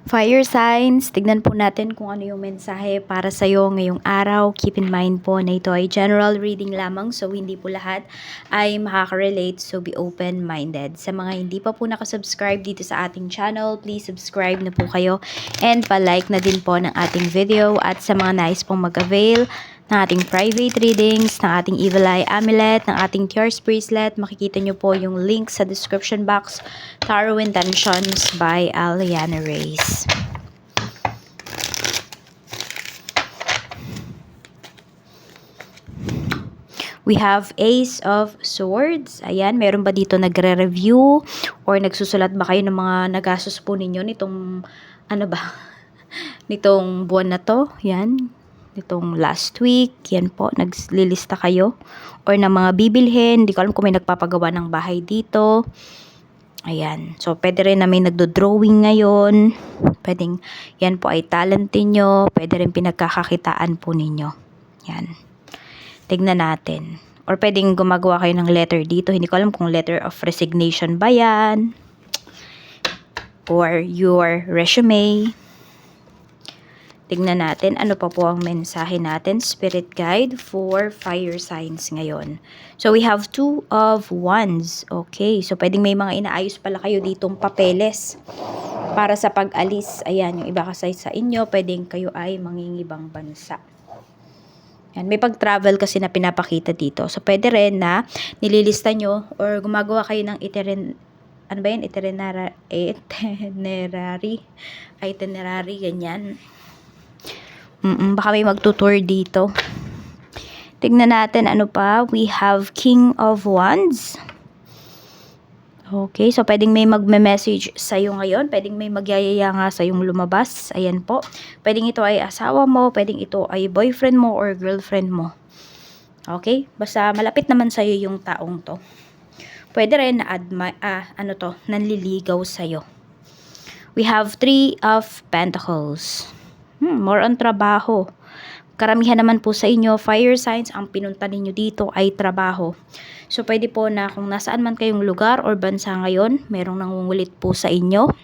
Fire signs, tignan po natin kung ano yung mensahe para sa'yo ngayong araw. Keep in mind po na ito ay general reading lamang, so hindi po lahat ay makaka-relate, so be open-minded. Sa mga hindi pa po nakasubscribe dito sa ating channel, please subscribe na po kayo and pa-like na din po ng ating video. At sa mga nais pong mag-avail ng ating private readings, ng ating Evil Eye Amulet, ng ating Tears Bracelet, makikita nyo po yung link sa description box. Tarot Intentions by Aliana Reyes. We have Ace of Swords. Ayan, meron ba dito nagre-review or nagsusulat ba kayo ng mga nagastos po ninyo nitong nitong buwan na to? Yan. Nitong last week, yan po, naglilista kayo or ng mga bibilhin. Hindi ko alam kung may nagpapagawa ng bahay dito. Ayan. So, pwede rin na may nagdo-drawing ngayon. Pwedeng, yan po ay talent niyo. Pwede rin pinagkakakitaan po ninyo. Yan. Tignan natin. Or pwedeng gumagawa kayo ng letter dito. Hindi ko alam kung letter of resignation ba yan. Or your resume. Tignan natin ano pa po ang mensahe natin, Spirit Guide for fire signs ngayon. So we have Two of Wands. Okay, so pwedeng may mga inaayos pala kayo ditong papeles para sa pag-alis. Ayan, yung iba kasi sa inyo, pwedeng kayo ay mangingibang bansa. Yan, may pag-travel kasi na pinapakita dito. So pwede rin na nililista nyo or gumagawa kayo ng itinerary, ganyan. Baka may magtutour dito. Tignan natin ano pa. We have King of Wands. Okay, so pwedeng may magme-message sa'yo ngayon. Pwedeng may magyayaya nga sa'yong lumabas. Ayan po. Pwedeng ito ay asawa mo. Pwedeng ito ay boyfriend mo or girlfriend mo. Okay? Basta malapit naman sa'yo yung taong to. Pwede rin na nanliligaw sa'yo. We have Three of Pentacles. More on trabaho. Karamihan naman po sa inyo, fire signs, ang pinunta ninyo dito ay trabaho. So, pwede po na kung nasaan man kayong lugar or bansa ngayon, merong nangungulit po sa inyo.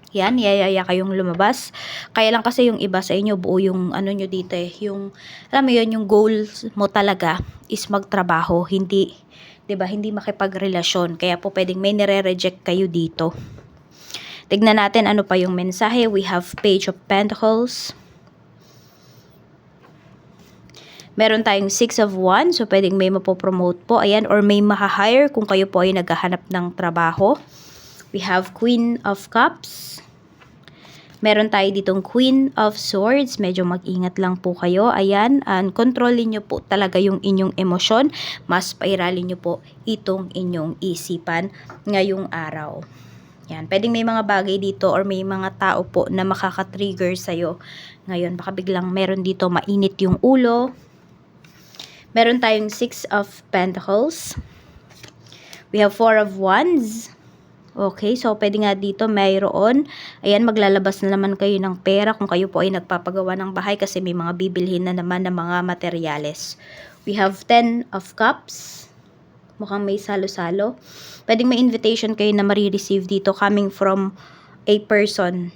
Yan, yayaya kayong lumabas. Kaya lang kasi yung iba sa inyo, buo yung nyo dito eh. Yung, alam mo yun, yung goal mo talaga is magtrabaho. Hindi, 'di ba, hindi makipagrelasyon. Kaya po pwedeng may nire-reject kayo dito. Tignan natin ano pa yung mensahe. We have Page of Pentacles. Meron tayong Six of Wands. So, pwedeng may mapopromote po. Ayan. Or may mahahire kung kayo po ay naghahanap ng trabaho. We have Queen of Cups. Meron tayo ditong Queen of Swords. Medyo mag-ingat lang po kayo. Ayan. And kontrolin nyo po talaga yung inyong emosyon. Mas pairalin nyo po itong inyong isipan ngayong araw. Yan, pwedeng may mga bagay dito or may mga tao po na makaka-trigger sa'yo. Ngayon, baka biglang meron dito mainit yung ulo. Meron tayong Six of Pentacles. We have Four of Wands. Okay, so pwede nga dito mayroon. Ayan, maglalabas na naman kayo ng pera kung kayo po ay nagpapagawa ng bahay kasi may mga bibilhin na naman ng mga materyales. We have Ten of Cups. Mukhang may salo-salo. Pwedeng may invitation kayo na marireceive dito coming from a person.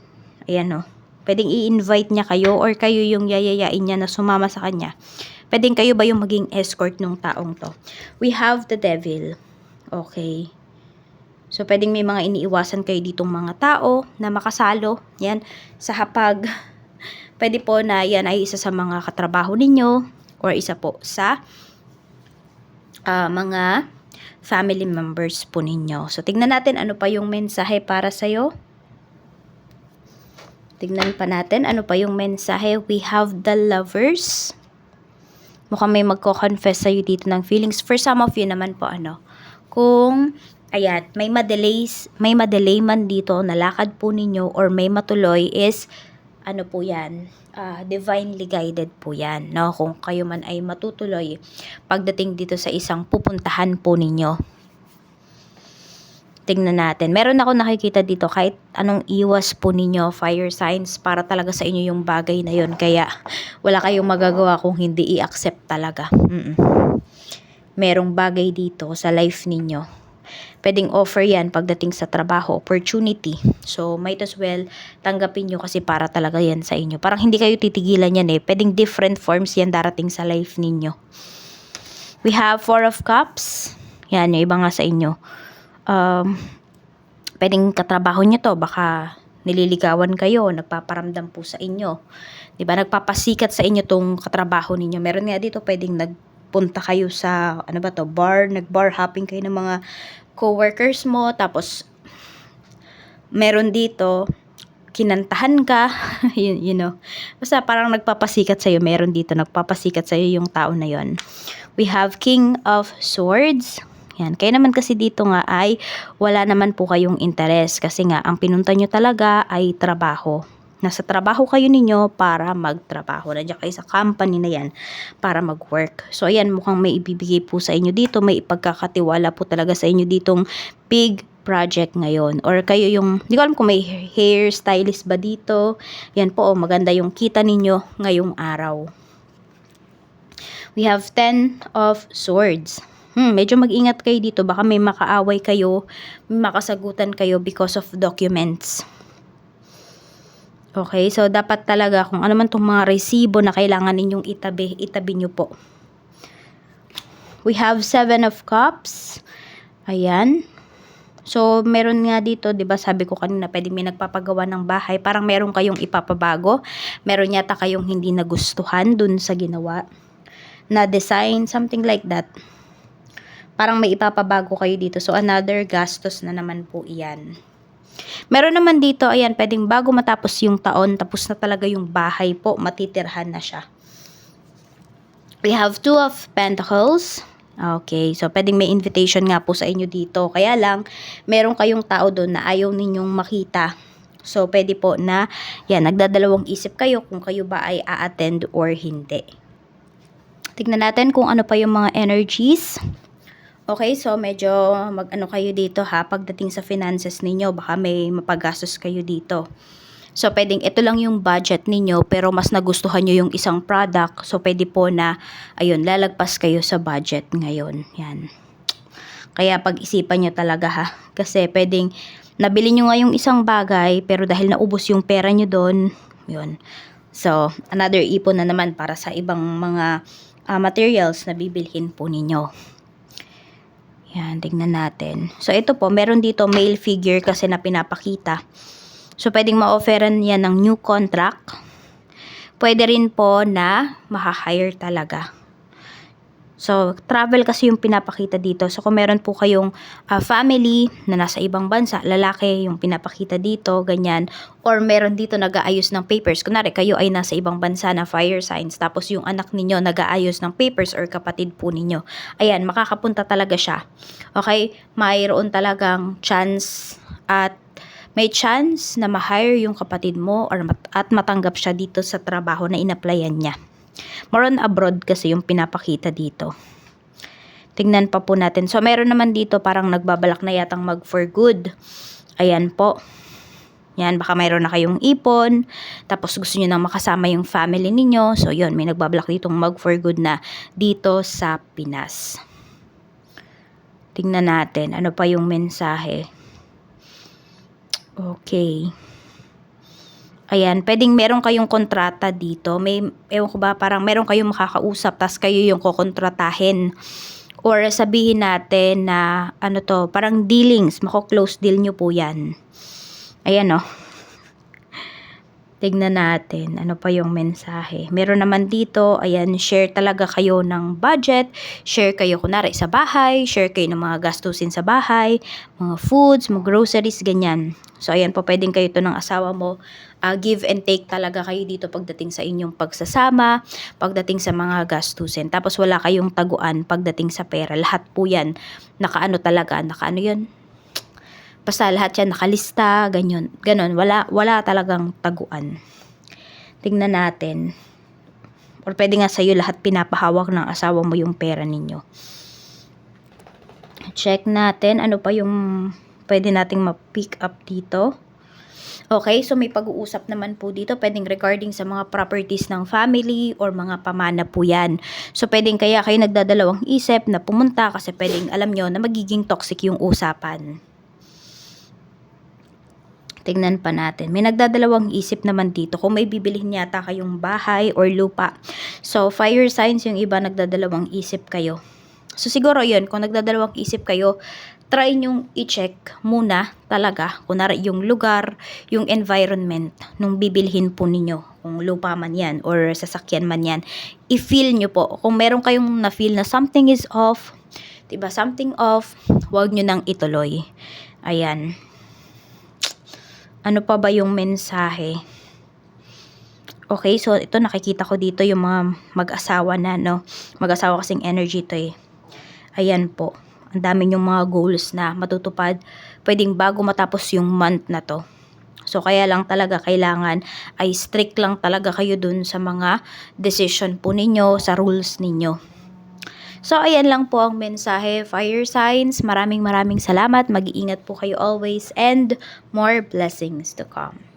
Ayan o. Pwedeng i-invite niya kayo or kayo yung yayayain niya na sumama sa kanya. Pwedeng kayo ba yung maging escort ng taong to. We have the Devil. Okay. So, pwedeng may mga iniiwasan kayo ditong mga tao na makasalo. Yan. Sa hapag. Pwede po na yan ay isa sa mga katrabaho ninyo or isa po sa mga family members po ninyo. So, tignan natin ano pa yung mensahe para sa'yo. Tignan pa natin ano pa yung mensahe. We have the Lovers. Mukhang may magko-confess sa'yo dito ng feelings. For some of you naman po, kung, ayan, may madelay man dito na lakad po ninyo or may matuloy is, po yan, divinely guided po yan, no? Kung kayo man ay matutuloy pagdating dito sa isang pupuntahan po ninyo. Tingnan natin. Meron ako nakikita dito kahit anong iwas po ninyo, fire signs, para talaga sa inyo yung bagay na yon. Kaya wala kayong magagawa kung hindi i-accept talaga. Merong bagay dito sa life ninyo Pwedeng offer yan pagdating sa trabaho, opportunity. So, might as well tanggapin nyo kasi para talaga yan sa inyo. Parang hindi kayo titigilan yan eh. Pwedeng different forms yan darating sa life ninyo. We have Four of Cups. Yan, yung iba nga sa inyo. Pwedeng katrabaho nyo to. Baka nililigawan kayo, nagpaparamdam po sa inyo. Diba? Nagpapasikat sa inyo tong katrabaho ninyo. Meron nga dito pwedeng nagpunta kayo sa, ano ba to, bar, nag-bar hopping kayo ng mga co-workers mo. Tapos, meron dito, kinantahan ka, you know. Basta parang nagpapasikat sa'yo. Meron dito, nagpapasikat sa'yo yung tao na yon. We have King of Swords. Yan. Kaya naman kasi dito nga ay wala naman po kayong interes kasi nga ang pinunta nyo talaga ay trabaho. Nasa trabaho kayo ninyo para magtrabaho. Nandiyan kayo sa company na yan para mag-work. So ayan, mukhang may ibibigay po sa inyo dito. May ipagkakatiwala po talaga sa inyo ditong big project ngayon. Or kayo yung, di ko alam kung may hair stylist ba dito. Yan po, maganda yung kita ninyo ngayong araw. We have 10 of Swords. Medyo mag-ingat kayo dito. Baka may makaaway kayo, may makasagutan kayo because of documents. Okay, so dapat talaga kung ano man itong mga resibo na kailangan ninyong itabi nyo po. We have 7 of Cups. Ayan. So, meron nga dito, 'di ba? Sabi ko kanina, pwede may nagpapagawa ng bahay, parang meron kayong ipapabago. Meron yata kayong hindi nagustuhan dun sa ginawa na design, something like that. Parang may ipapabago kayo dito. So, another gastos na naman po iyan. Meron naman dito, ayan, pwedeng bago matapos yung taon, tapos na talaga yung bahay po, matitirhan na siya. We have 2 of Pentacles. Okay, so pwedeng may invitation nga po sa inyo dito. Kaya lang, meron kayong tao doon na ayaw ninyong makita. So, pwede po na, yan, nagdadalawang isip kayo kung kayo ba ay a-attend or hindi. Tignan natin kung ano pa yung mga energies. Okay, so medyo mag-ano kayo dito ha, pagdating sa finances ninyo, baka may mapagastos kayo dito. So, pwedeng ito lang yung budget ninyo, pero mas nagustuhan nyo yung isang product. So, pwede po na, ayun, lalagpas kayo sa budget ngayon. Yan. Kaya pag-isipan nyo talaga ha. Kasi pwedeng, nabili nyo nga yung isang bagay, pero dahil naubos yung pera nyo doon, yun. So, another ipon na naman para sa ibang mga materials na bibilhin po ninyo. Yan, tingnan natin. So, ito po, meron dito male figure kasi na pinapakita. So, pwedeng ma-offeran yan ng new contract. Pwede rin po na maha-hire talaga. So, travel kasi yung pinapakita dito. So, kung meron po kayong family na nasa ibang bansa, lalaki yung pinapakita dito, ganyan. Or meron dito nag-aayos ng papers. Kunwari, kayo ay nasa ibang bansa na fire signs. Tapos, yung anak ninyo nag-aayos ng papers or kapatid po ninyo. Ayan, makakapunta talaga siya. Okay? Mayroon talagang chance at may chance na ma-hire yung kapatid mo at matanggap siya dito sa trabaho na in-applyan niya. More on abroad kasi yung pinapakita dito. Tingnan pa po natin. So, meron naman dito parang nagbabalak na yatang mag for good. Ayan po. Yan, baka mayroon na kayong ipon. Tapos gusto nyo nang makasama yung family ninyo. So, yun, may nagbabalak ditong mag for good na dito sa Pinas. Tingnan natin. Ano pa yung mensahe? Okay. Ayan, pwedeng meron kayong kontrata dito. May, ewan ko ba, parang meron kayong makakausap, tas kayo yung kukontratahin. Or sabihin natin na, ano to, parang dealings, mako-close deal nyo po yan. Ayan o. Tignan natin, ano pa yung mensahe. Meron naman dito, ayan, share talaga kayo ng budget. Share kayo, kunwari, sa bahay. Share kayo ng mga gastusin sa bahay. Mga foods, mga groceries, ganyan. So, ayan po, pwedeng kayo to ng asawa mo. Give and take talaga kayo dito pagdating sa inyong pagsasama, pagdating sa mga gastusin. Tapos, wala kayong taguan pagdating sa pera. Lahat po yan, nakaano talaga, nakaano yun? Basta lahat yan nakalista, ganyan. Ganon, wala talagang taguan. Tingnan natin. Or pwede nga sa'yo lahat pinapahawak ng asawa mo yung pera ninyo. Check natin, ano pa yung pwede nating ma-pick up dito. Okay, so may pag-uusap naman po dito, pwedeng regarding sa mga properties ng family or mga pamana po yan. So pwedeng kaya kayo nagdadalawang isip na pumunta kasi pwedeng alam nyo na magiging toxic yung usapan. Tingnan pa natin. May nagdadalawang isip naman dito kung may bibilihin yata kayong bahay or lupa. So fire signs, yung iba nagdadalawang isip kayo. So siguro yun, kung nagdadalawang isip kayo, try nyong i-check muna talaga, kunwari yung lugar, yung environment nung bibilhin po ninyo. Kung lupa man yan or sasakyan man yan, i-feel nyo po. Kung meron kayong na-feel na something is off, diba, something off, huwag nyo nang ituloy. Ayan. Ano pa ba yung mensahe? Okay, so ito nakikita ko dito yung mga mag-asawa na, no? Mag-asawa kasing energy to eh. Ayan po. Ang dami yung mga goals na matutupad. Pwedeng bago matapos yung month na to. So, kaya lang talaga kailangan ay strict lang talaga kayo dun sa mga decision po ninyo, sa rules ninyo. So, ayan lang po ang mensahe, fire signs. Maraming salamat. Mag-iingat po kayo always and more blessings to come.